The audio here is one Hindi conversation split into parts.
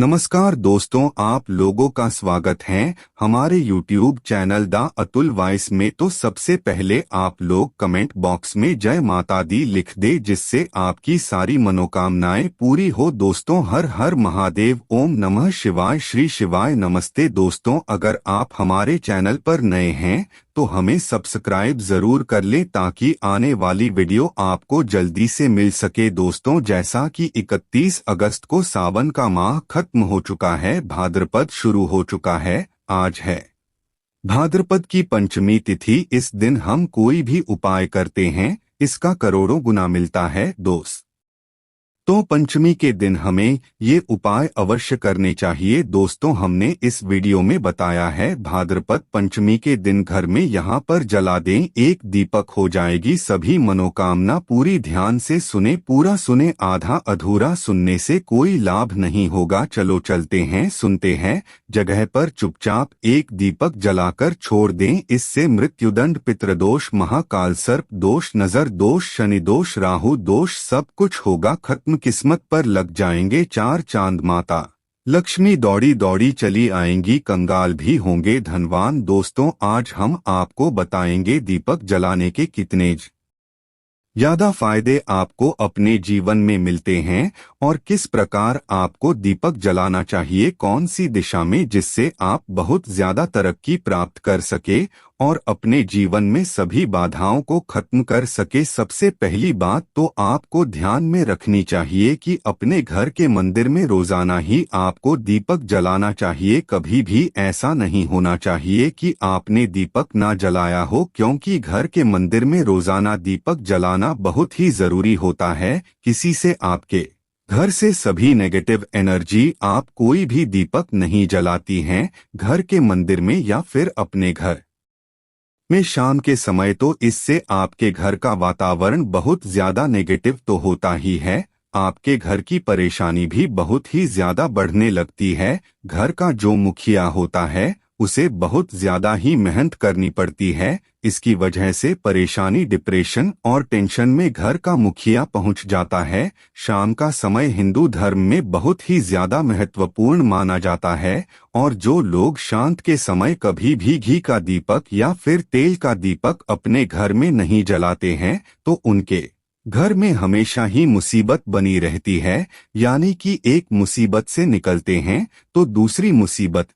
नमस्कार दोस्तों, आप लोगों का स्वागत है हमारे YouTube channel the Atul voice में। तो सबसे पहले आप लोग कमेंट बॉक्स में जय माता दी लिख दे, जिससे आपकी सारी मनोकामनाएं पूरी हो। दोस्तों, हर हर महादेव, ओम नमः शिवाय, श्री शिवाय नमस्ते। दोस्तों, अगर आप हमारे चैनल पर नए हैं तो हमें सब्सक्राइब जरूर कर लें ताकि आने वाली वीडियो आपको जल्दी से मिल सके। दोस्तों, जैसा कि 31 अगस्त को सावन का माह खत्म हो चुका है, भाद्रपद शुरू हो चुका है। आज है भाद्रपद की पंचमी तिथि। इस दिन हम कोई भी उपाय करते हैं, इसका करोड़ों गुना मिलता है दोस्त। तो पंचमी के दिन हमें ये उपाय अवश्य करने चाहिए। दोस्तों, हमने इस वीडियो में बताया है भाद्रपद पंचमी के दिन घर में यहाँ पर जला दें, एक दीपक हो जाएगी सभी मनोकामना पूरी। ध्यान से सुने, पूरा सुने, आधा अधूरा सुनने से कोई लाभ नहीं होगा। चलो चलते हैं, सुनते हैं। जगह पर चुपचाप एक दीपक जलाकर छोड़ दें, इससे मृत्युदंड, पितृदोष, महाकाल सर्प दोष, नजर दोष, शनि दोष, राहु दोष सब कुछ होगा खत्म, किस्मत पर लग जाएंगे चार चांद। माता लक्ष्मी दौड़ी दौड़ी चली आएंगी, कंगाल भी होंगे धनवान। दोस्तों, आज हम आपको बताएंगे दीपक जलाने के कितने ज्यादा फायदे आपको अपने जीवन में मिलते हैं और किस प्रकार आपको दीपक जलाना चाहिए, कौन सी दिशा में, जिससे आप बहुत ज्यादा तरक्की प्राप्त कर सके और अपने जीवन में सभी बाधाओं को खत्म कर सके। सबसे पहली बात तो आपको ध्यान में रखनी चाहिए कि अपने घर के मंदिर में रोजाना ही आपको दीपक जलाना चाहिए। कभी भी ऐसा नहीं होना चाहिए कि आपने दीपक ना जलाया हो, क्योंकि घर के मंदिर में रोजाना दीपक जलाना बहुत ही जरूरी होता है। किसी से आपके घर से सभी नेगेटिव एनर्जी, आप कोई भी दीपक नहीं जलाती हैं घर के मंदिर में या फिर अपने घर में शाम के समय, तो इससे आपके घर का वातावरण बहुत ज्यादा नेगेटिव तो होता ही है, आपके घर की परेशानी भी बहुत ही ज्यादा बढ़ने लगती है। घर का जो मुखिया होता है उसे बहुत ज्यादा ही मेहनत करनी पड़ती है। इसकी वजह से परेशानी, डिप्रेशन और टेंशन में घर का मुखिया पहुंच जाता है। शाम का समय हिंदू धर्म में बहुत ही ज्यादा महत्वपूर्ण माना जाता है और जो लोग शांत के समय कभी भी घी का दीपक या फिर तेल का दीपक अपने घर में नहीं जलाते हैं तो उनके घर में हमेशा ही मुसीबत बनी रहती है। यानी कि एक मुसीबत से निकलते हैं तो दूसरी मुसीबत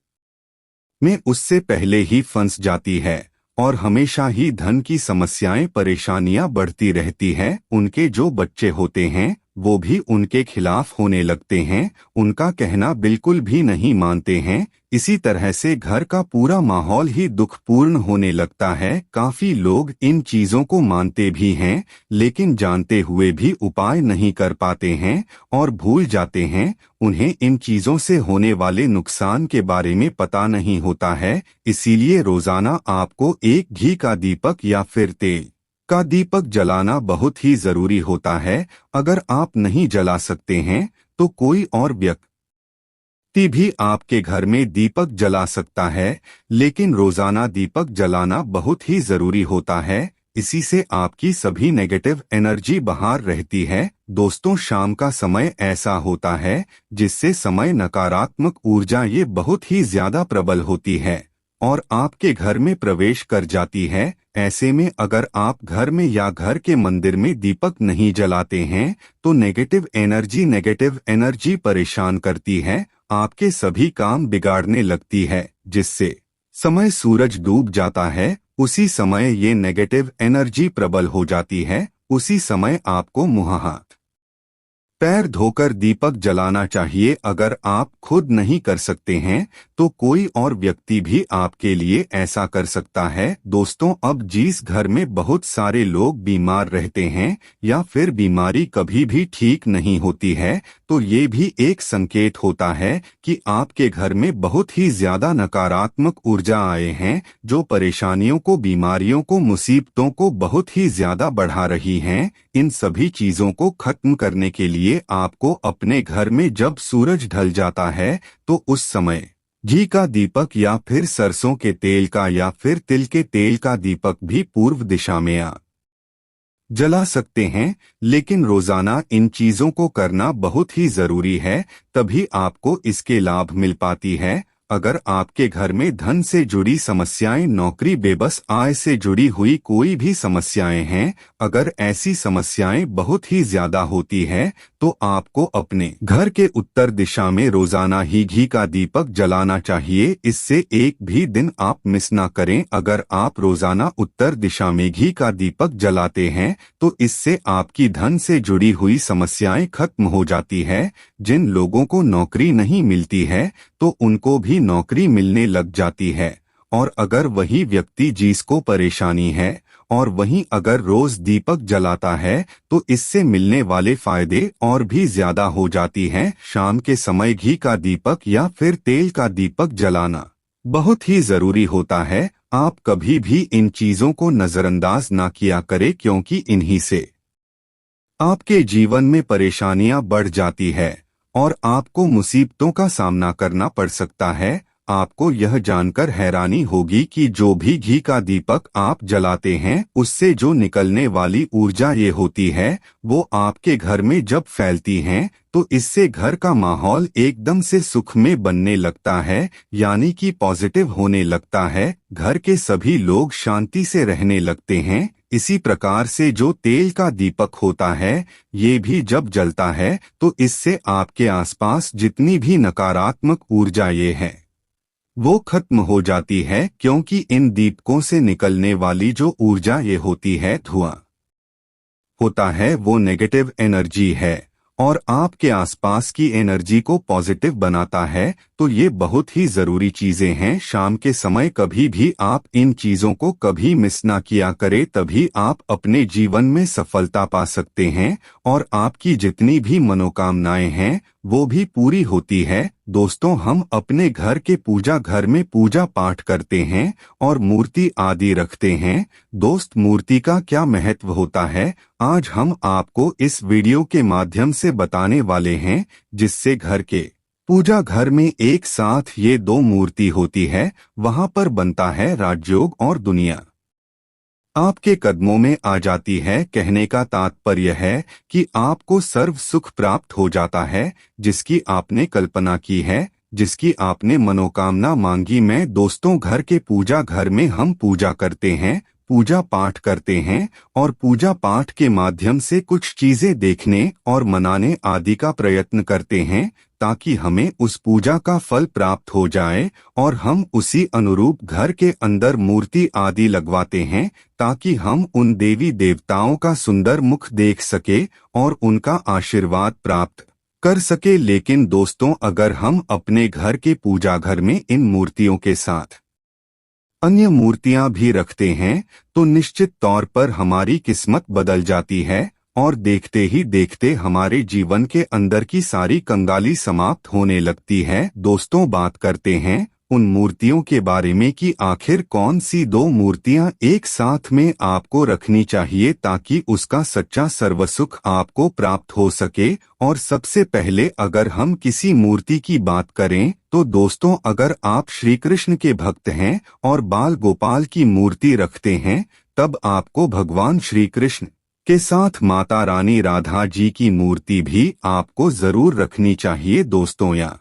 में उससे पहले ही फंस जाती है और हमेशा ही धन की समस्याएं, परेशानियां बढ़ती रहती है। उनके जो बच्चे होते हैं वो भी उनके खिलाफ होने लगते हैं, उनका कहना बिल्कुल भी नहीं मानते हैं। इसी तरह से घर का पूरा माहौल ही दुखपूर्ण होने लगता है। काफी लोग इन चीजों को मानते भी हैं, लेकिन जानते हुए भी उपाय नहीं कर पाते हैं और भूल जाते हैं। उन्हें इन चीजों से होने वाले नुकसान के बारे में पता नहीं होता है। इसीलिए रोजाना आपको एक घी का दीपक या फिर तेल का दीपक जलाना बहुत ही जरूरी होता है। अगर आप नहीं जला सकते हैं तो कोई और व्यक्ति भी आपके घर में दीपक जला सकता है, लेकिन रोजाना दीपक जलाना बहुत ही जरूरी होता है। इसी से आपकी सभी नेगेटिव एनर्जी बाहर रहती है। दोस्तों, शाम का समय ऐसा होता है जिससे समय नकारात्मक ऊर्जा ये बहुत ही ज्यादा प्रबल होती है और आपके घर में प्रवेश कर जाती है। ऐसे में अगर आप घर में या घर के मंदिर में दीपक नहीं जलाते हैं तो नेगेटिव एनर्जी परेशान करती है, आपके सभी काम बिगाड़ने लगती है। जिससे समय सूरज डूब जाता है उसी समय ये नेगेटिव एनर्जी प्रबल हो जाती है। उसी समय आपको मुंह हाथ पैर धोकर दीपक जलाना चाहिए। अगर आप खुद नहीं कर सकते हैं तो कोई और व्यक्ति भी आपके लिए ऐसा कर सकता है। दोस्तों, अब जिस घर में बहुत सारे लोग बीमार रहते हैं या फिर बीमारी कभी भी ठीक नहीं होती है तो ये भी एक संकेत होता है कि आपके घर में बहुत ही ज्यादा नकारात्मक ऊर्जा आए हैं, जो परेशानियों को, बीमारियों को, मुसीबतों को बहुत ही ज्यादा बढ़ा रही हैं। इन सभी चीजों को खत्म करने के लिए आपको अपने घर में जब सूरज ढल जाता है तो उस समय घी का दीपक या फिर सरसों के तेल का या फिर तिल के तेल का दीपक भी पूर्व दिशा में जला सकते हैं, लेकिन रोजाना इन चीजों को करना बहुत ही जरूरी है, तभी आपको इसके लाभ मिल पाती है। अगर आपके घर में धन से जुड़ी समस्याएं, नौकरी, बेबस आय से जुड़ी हुई कोई भी समस्याएं हैं, अगर ऐसी समस्याएं बहुत ही ज्यादा होती है, तो आपको अपने घर के उत्तर दिशा में रोजाना ही घी का दीपक जलाना चाहिए। इससे एक भी दिन आप मिस ना करें। अगर आप रोजाना उत्तर दिशा में घी का दीपक जलाते हैं, तो इससे आपकी धन से जुड़ी हुई समस्याएं खत्म हो जाती है। जिन लोगों को नौकरी नहीं मिलती है, तो उनको भी नौकरी मिलने लग जाती है। और अगर वही व्यक्ति जिसको परेशानी है और वहीं अगर रोज दीपक जलाता है, तो इससे मिलने वाले फायदे और भी ज्यादा हो जाती हैं। शाम के समय घी का दीपक या फिर तेल का दीपक जलाना बहुत ही जरूरी होता है। आप कभी भी इन चीजों को नजरअंदाज ना किया करें, क्योंकि इन्हीं से आपके जीवन में परेशानियां बढ़ जाती है और आपको मुसीबतों का सामना करना पड़ सकता है। आपको यह जानकर हैरानी होगी कि जो भी घी का दीपक आप जलाते हैं, उससे जो निकलने वाली ऊर्जा ये होती है, वो आपके घर में जब फैलती हैं, तो इससे घर का माहौल एकदम से सुख में बनने लगता है, यानी कि पॉजिटिव होने लगता है। घर के सभी लोग शांति से रहने लगते हैं। इसी प्रकार से जो तेल का दीपक होता है, ये भी जब जलता है, तो इससे आपके आसपास जितनी भी नकारात्मक ऊर्जा ये है, वो खत्म हो जाती है। क्योंकि इन दीपकों से निकलने वाली जो ऊर्जा ये होती है, धुआं होता है, वो नेगेटिव एनर्जी है और आपके आसपास की एनर्जी को पॉजिटिव बनाता है। तो ये बहुत ही जरूरी चीजें हैं। शाम के समय कभी भी आप इन चीजों को कभी मिस ना किया करें, तभी आप अपने जीवन में सफलता पा सकते हैं और आपकी जितनी भी मनोकामनाएं हैं, वो भी पूरी होती है। दोस्तों, हम अपने घर के पूजा घर में पूजा पाठ करते हैं और मूर्ति आदि रखते हैं। दोस्त, मूर्ति का क्या महत्व होता है, आज हम आपको इस वीडियो के माध्यम से बताने वाले हैं, जिससे घर के पूजा घर में एक साथ ये दो मूर्ति होती है, वहां पर बनता है राजयोग और दुनिया आपके कदमों में आ जाती है। कहने का तात्पर्य है कि आपको सर्व सुख प्राप्त हो जाता है, जिसकी आपने कल्पना की है, जिसकी आपने मनोकामना मांगी। में दोस्तों, घर के पूजा घर में हम पूजा करते हैं, पूजा पाठ करते हैं और पूजा पाठ के माध्यम से कुछ चीजें देखने और मनाने आदि का प्रयत्न करते हैं, ताकि हमें उस पूजा का फल प्राप्त हो जाए और हम उसी अनुरूप घर के अंदर मूर्ति आदि लगवाते हैं, ताकि हम उन देवी देवताओं का सुंदर मुख देख सके और उनका आशीर्वाद प्राप्त कर सके। लेकिन दोस्तों, अगर हम अपने घर के पूजा घर में इन मूर्तियों के साथ अन्य मूर्तियां भी रखते हैं, तो निश्चित तौर पर हमारी किस्मत बदल जाती है और देखते ही देखते हमारे जीवन के अंदर की सारी कंगाली समाप्त होने लगती है। दोस्तों, बात करते हैं उन मूर्तियों के बारे में कि आखिर कौन सी दो मूर्तियां एक साथ में आपको रखनी चाहिए, ताकि उसका सच्चा सर्वसुख आपको प्राप्त हो सके। और सबसे पहले अगर हम किसी मूर्ति की बात करें, तो दोस्तों, अगर आप श्री कृष्ण के भक्त हैं और बाल गोपाल की मूर्ति रखते हैं, तब आपको भगवान श्री कृष्ण के साथ माता रानी राधा जी की मूर्ति भी आपको जरूर रखनी चाहिए। दोस्तों, या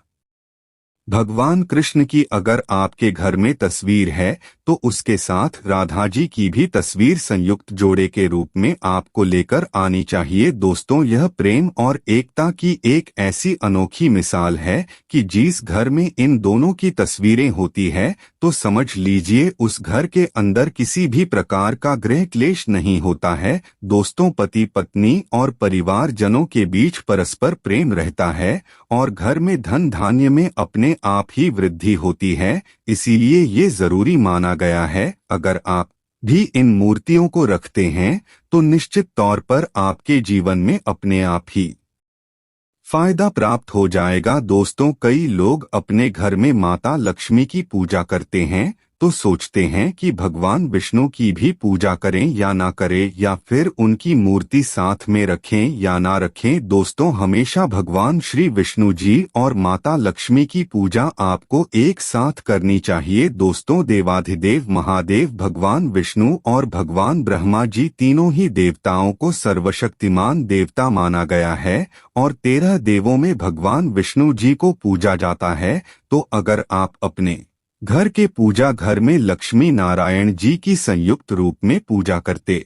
भगवान कृष्ण की अगर आपके घर में तस्वीर है, तो उसके साथ राधा जी की भी तस्वीर संयुक्त जोड़े के रूप में आपको लेकर आनी चाहिए। दोस्तों, यह प्रेम और एकता की एक ऐसी अनोखी मिसाल है कि जिस घर में इन दोनों की तस्वीरें होती है, तो समझ लीजिए उस घर के अंदर किसी भी प्रकार का गृह क्लेश नहीं होता है। दोस्तों, पति पत्नी और परिवार जनों के बीच परस्पर प्रेम रहता है और घर में धन धान्य में अपने आप ही वृद्धि होती है। इसीलिए ये जरूरी माना गया है, अगर आप भी इन मूर्तियों को रखते हैं, तो निश्चित तौर पर आपके जीवन में अपने आप ही फायदा प्राप्त हो जाएगा। दोस्तों, कई लोग अपने घर में माता लक्ष्मी की पूजा करते हैं, तो सोचते हैं कि भगवान विष्णु की भी पूजा करें या ना करें, या फिर उनकी मूर्ति साथ में रखें या ना रखें। दोस्तों, हमेशा भगवान श्री विष्णु जी और माता लक्ष्मी की पूजा आपको एक साथ करनी चाहिए। दोस्तों, देवाधिदेव महादेव भगवान विष्णु और भगवान ब्रह्मा जी तीनों ही देवताओं को सर्वशक्तिमान देवता माना गया है और 13 देवों में भगवान विष्णु जी को पूजा जाता है। तो अगर आप अपने घर के पूजा घर में लक्ष्मी नारायण जी की संयुक्त रूप में पूजा करते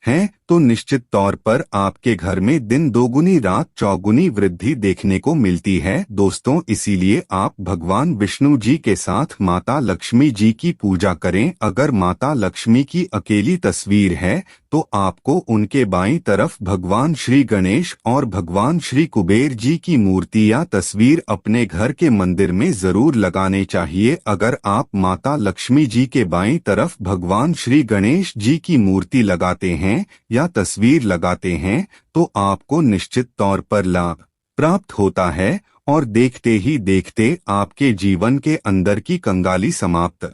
हैं तो निश्चित तौर पर आपके घर में दिन दोगुनी रात चौगुनी वृद्धि देखने को मिलती है। दोस्तों, इसीलिए आप भगवान विष्णु जी के साथ माता लक्ष्मी जी की पूजा करें। अगर माता लक्ष्मी की अकेली तस्वीर है तो आपको उनके बाईं तरफ भगवान श्री गणेश और भगवान श्री कुबेर जी की मूर्ति या तस्वीर अपने घर के मंदिर में जरूर लगाने चाहिए। अगर आप माता लक्ष्मी जी के बाईं तरफ भगवान श्री गणेश जी की मूर्ति लगाते हैं या तस्वीर लगाते हैं तो आपको निश्चित तौर पर लाभ प्राप्त होता है और देखते ही देखते आपके जीवन के अंदर की कंगाली समाप्त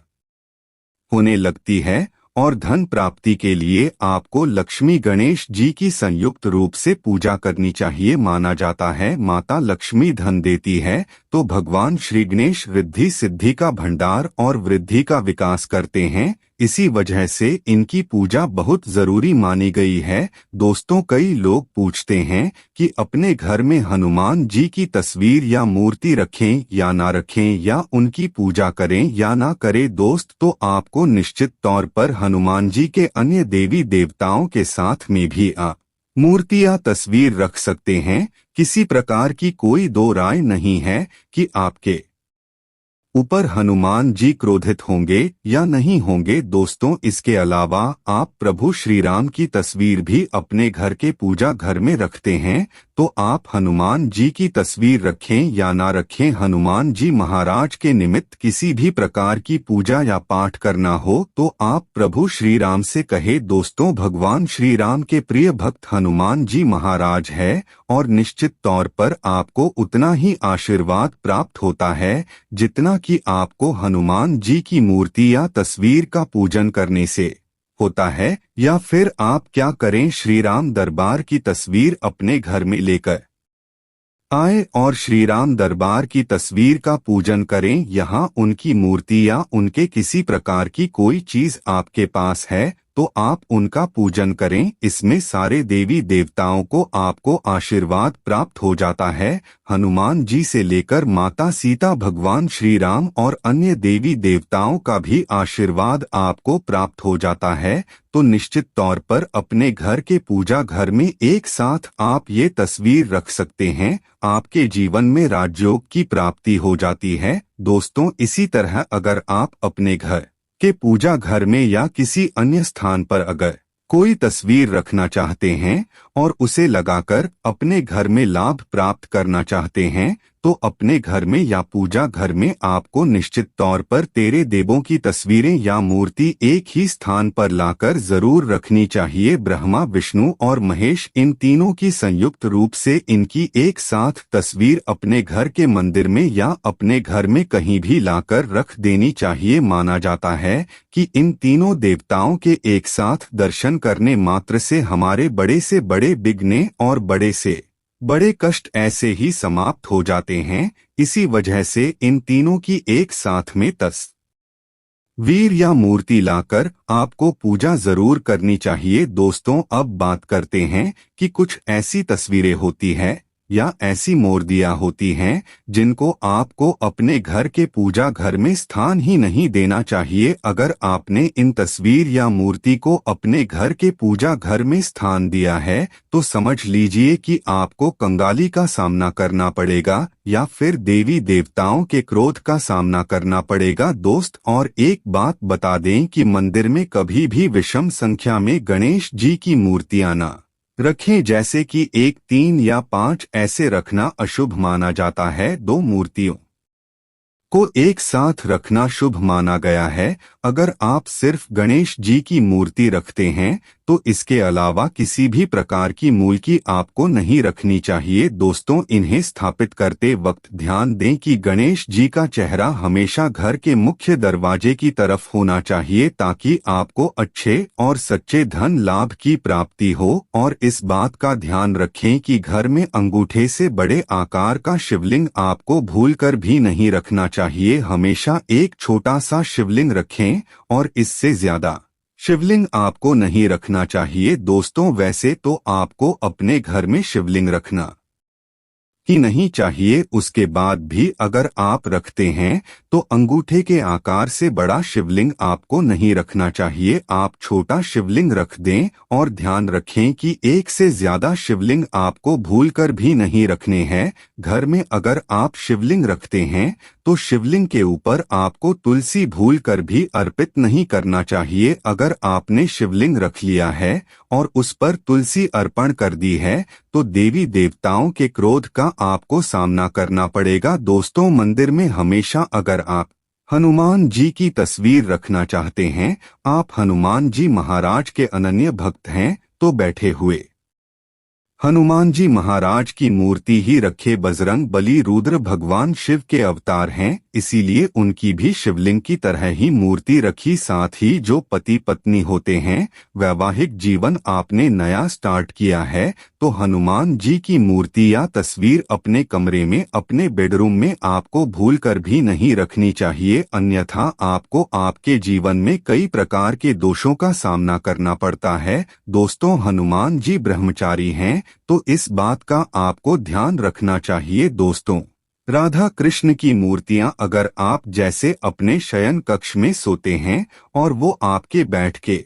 होने लगती है और धन प्राप्ति के लिए आपको लक्ष्मी गणेश जी की संयुक्त रूप से पूजा करनी चाहिए। माना जाता है माता लक्ष्मी धन देती है तो भगवान श्री गणेश रिद्धि सिद्धि का भंडार और वृद्धि का विकास करते हैं। इसी वजह से इनकी पूजा बहुत जरूरी मानी गई है। दोस्तों, कई लोग पूछते हैं कि अपने घर में हनुमान जी की तस्वीर या मूर्ति रखें या ना रखें, या उनकी पूजा करें या ना करें। दोस्त, तो आपको निश्चित तौर पर हनुमान जी के अन्य देवी देवताओं के साथ में भी मूर्ति या तस्वीर रख सकते हैं। किसी प्रकार की कोई दो राय नहीं है कि आपके ऊपर हनुमान जी क्रोधित होंगे या नहीं होंगे। दोस्तों, इसके अलावा आप प्रभु श्री राम की तस्वीर भी अपने घर के पूजा घर में रखते हैं तो आप हनुमान जी की तस्वीर रखें या ना रखें, हनुमान जी महाराज के निमित्त किसी भी प्रकार की पूजा या पाठ करना हो तो आप प्रभु श्री राम से कहे। दोस्तों, भगवान श्री राम के प्रिय भक्त हनुमान जी महाराज है और निश्चित तौर पर आपको उतना ही आशीर्वाद प्राप्त होता है जितना कि आपको हनुमान जी की मूर्ति या तस्वीर का पूजन करने से होता है। या फिर आप क्या करें, श्री राम दरबार की तस्वीर अपने घर में लेकर आए और श्री राम दरबार की तस्वीर का पूजन करें। यहाँ उनकी मूर्ति या उनके किसी प्रकार की कोई चीज आपके पास है तो आप उनका पूजन करें। इसमें सारे देवी देवताओं को आपको आशीर्वाद प्राप्त हो जाता है। हनुमान जी से लेकर माता सीता, भगवान श्री राम और अन्य देवी देवताओं का भी आशीर्वाद आपको प्राप्त हो जाता है। तो निश्चित तौर पर अपने घर के पूजा घर में एक साथ आप ये तस्वीर रख सकते हैं। आपके जीवन में राजयोग की प्राप्ति हो जाती है। दोस्तों, इसी तरह अगर आप अपने घर के पूजा घर में या किसी अन्य स्थान पर अगर कोई तस्वीर रखना चाहते हैं और उसे लगाकर अपने घर में लाभ प्राप्त करना चाहते हैं तो अपने घर में या पूजा घर में आपको निश्चित तौर पर 13 देवों की तस्वीरें या मूर्ति एक ही स्थान पर लाकर जरूर रखनी चाहिए। ब्रह्मा, विष्णु और महेश, इन तीनों की संयुक्त रूप से इनकी एक साथ तस्वीर अपने घर के मंदिर में या अपने घर में कहीं भी लाकर रख देनी चाहिए। माना जाता है कि इन तीनों देवताओं के एक साथ दर्शन करने मात्र से हमारे बड़े से बड़े विघ्न और बड़े से बड़े कष्ट ऐसे ही समाप्त हो जाते हैं। इसी वजह से इन तीनों की एक साथ में तस्वीर या मूर्ति लाकर आपको पूजा जरूर करनी चाहिए। दोस्तों, अब बात करते हैं कि कुछ ऐसी तस्वीरें होती है या ऐसी मूर्तियां होती हैं जिनको आपको अपने घर के पूजा घर में स्थान ही नहीं देना चाहिए। अगर आपने इन तस्वीर या मूर्ति को अपने घर के पूजा घर में स्थान दिया है तो समझ लीजिए कि आपको कंगाली का सामना करना पड़ेगा या फिर देवी देवताओं के क्रोध का सामना करना पड़ेगा। दोस्त, और एक बात बता दें कि मंदिर में कभी भी विषम संख्या में गणेश जी की मूर्तियां न रखें, जैसे कि 1, 3 या 5 ऐसे रखना अशुभ माना जाता है। 2 मूर्तियों को एक साथ रखना शुभ माना गया है अगर आप सिर्फ गणेश जी की मूर्ति रखते हैं तो इसके अलावा किसी भी प्रकार की मूर्ति आपको नहीं रखनी चाहिए। दोस्तों, इन्हें स्थापित करते वक्त ध्यान दें कि गणेश जी का चेहरा हमेशा घर के मुख्य दरवाजे की तरफ होना चाहिए ताकि आपको अच्छे और सच्चे धन लाभ की प्राप्ति हो। और इस बात का ध्यान रखें कि घर में अंगूठे से बड़े आकार का शिवलिंग आपको भूलकर भी नहीं रखना चाहिए। हमेशा एक छोटा सा शिवलिंग रखें और इससे ज्यादा शिवलिंग आपको नहीं रखना चाहिए। दोस्तों, वैसे तो आपको अपने घर में शिवलिंग रखना ही नहीं चाहिए, उसके बाद भी अगर आप रखते हैं तो अंगूठे के आकार से बड़ा शिवलिंग आपको नहीं रखना चाहिए। आप छोटा शिवलिंग रख दें और ध्यान रखें कि एक से ज्यादा शिवलिंग आपको भूलकर भी नहीं रखने हैं। घर में अगर आप शिवलिंग रखते हैं तो शिवलिंग के ऊपर आपको तुलसी भूलकर भी अर्पित नहीं करना चाहिए। अगर आपने शिवलिंग रख लिया है और उस पर तुलसी अर्पण कर दी है तो देवी देवताओं के क्रोध का आपको सामना करना पड़ेगा। दोस्तों, मंदिर में हमेशा अगर आप हनुमान जी की तस्वीर रखना चाहते हैं, आप हनुमान जी महाराज के अनन्य भक्त हैं, तो बैठे हुए हनुमान जी महाराज की मूर्ति ही रखे। बजरंग बली रुद्र भगवान शिव के अवतार हैं, इसीलिए उनकी भी शिवलिंग की तरह ही मूर्ति रखी। साथ ही जो पति पत्नी होते हैं, वैवाहिक जीवन आपने नया स्टार्ट किया है तो हनुमान जी की मूर्ति या तस्वीर अपने कमरे में, अपने बेडरूम में आपको भूलकर भी नहीं रखनी चाहिए, अन्यथा आपको आपके जीवन में कई प्रकार के दोषों का सामना करना पड़ता है। दोस्तों, हनुमान जी ब्रह्मचारी हैं तो इस बात का आपको ध्यान रखना चाहिए। दोस्तों, राधा कृष्ण की मूर्तियां अगर आप जैसे अपने शयन कक्ष में सोते हैं और वो आपके बैठ के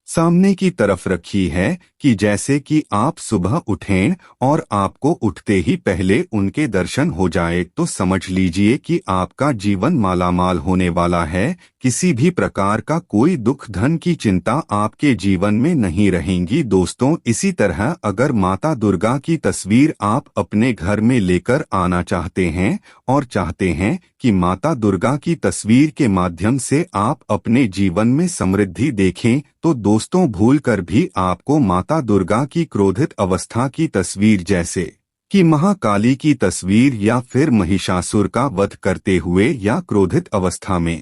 सामने की तरफ रखी है कि जैसे कि आप सुबह उठें और आपको उठते ही पहले उनके दर्शन हो जाए तो समझ लीजिए कि आपका जीवन मालामाल होने वाला है। किसी भी प्रकार का कोई दुख धन की चिंता आपके जीवन में नहीं रहेंगी। दोस्तों, इसी तरह अगर माता दुर्गा की तस्वीर आप अपने घर में लेकर आना चाहते हैं और चाहते हैं कि माता दुर्गा की तस्वीर के माध्यम से आप अपने जीवन में समृद्धि देखें, तो दोस्तों भूलकर भी आपको माता दुर्गा की क्रोधित अवस्था की तस्वीर जैसे कि महाकाली की तस्वीर या फिर महिषासुर का वध करते हुए या क्रोधित अवस्था में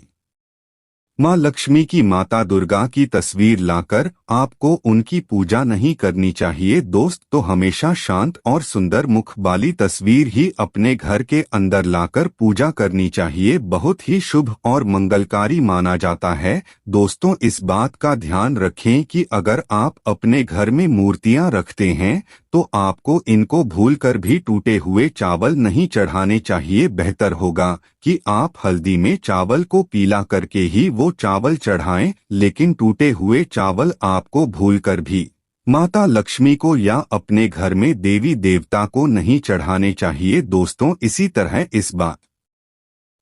माँ लक्ष्मी की, माता दुर्गा की तस्वीर लाकर आपको उनकी पूजा नहीं करनी चाहिए। दोस्त, तो हमेशा शांत और सुंदर मुख वाली तस्वीर ही अपने घर के अंदर लाकर पूजा करनी चाहिए। बहुत ही शुभ और मंगलकारी माना जाता है। दोस्तों, इस बात का ध्यान रखें कि अगर आप अपने घर में मूर्तियां रखते हैं तो आपको इनको भूलकर भी टूटे हुए चावल नहीं चढ़ाने चाहिए। बेहतर होगा कि आप हल्दी में चावल को पीला करके ही वो चावल चढ़ाएं, लेकिन टूटे हुए चावल आपको भूलकर भी माता लक्ष्मी को या अपने घर में देवी देवता को नहीं चढ़ाने चाहिए। दोस्तों, इसी तरह इस बात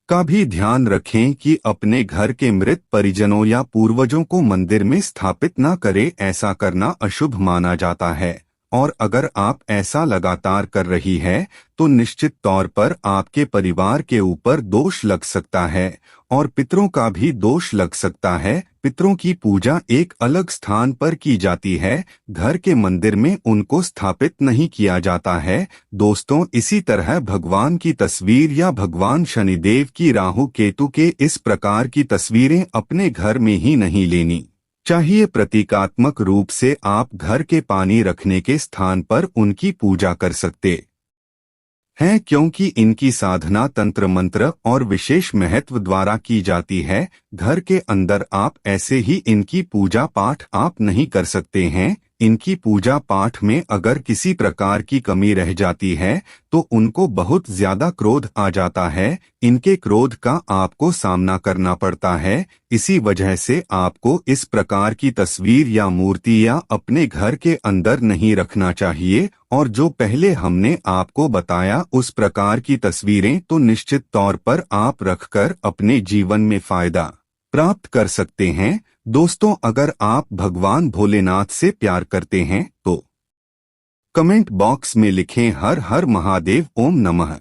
का भी ध्यान रखें कि अपने घर के मृत परिजनों या पूर्वजों को मंदिर में स्थापित न करें। ऐसा करना अशुभ माना जाता है और अगर आप ऐसा लगातार कर रही है तो निश्चित तौर पर आपके परिवार के ऊपर दोष लग सकता है और पितरों का भी दोष लग सकता है। पितरों की पूजा एक अलग स्थान पर की जाती है, घर के मंदिर में उनको स्थापित नहीं किया जाता है। दोस्तों, इसी तरह भगवान की तस्वीर या भगवान शनिदेव की, राहु केतु के इस प्रकार की तस्वीरें अपने घर में ही नहीं लेनी चाहिए। प्रतीकात्मक रूप से आप घर के पानी रखने के स्थान पर उनकी पूजा कर सकते हैं, क्योंकि इनकी साधना तंत्र मंत्र और विशेष महत्व द्वारा की जाती है। घर के अंदर आप ऐसे ही इनकी पूजा पाठ आप नहीं कर सकते हैं। इनकी पूजा पाठ में अगर किसी प्रकार की कमी रह जाती है तो उनको बहुत ज्यादा क्रोध आ जाता है। इनके क्रोध का आपको सामना करना पड़ता है। इसी वजह से आपको इस प्रकार की तस्वीर या मूर्तियां अपने घर के अंदर नहीं रखना चाहिए। और जो पहले हमने आपको बताया उस प्रकार की तस्वीरें तो निश्चित तौर पर आप रखकर अपने जीवन में फायदा प्राप्त कर सकते हैं। दोस्तों, अगर आप भगवान भोलेनाथ से प्यार करते हैं तो कमेंट बॉक्स में लिखें हर हर महादेव, ओम नमः।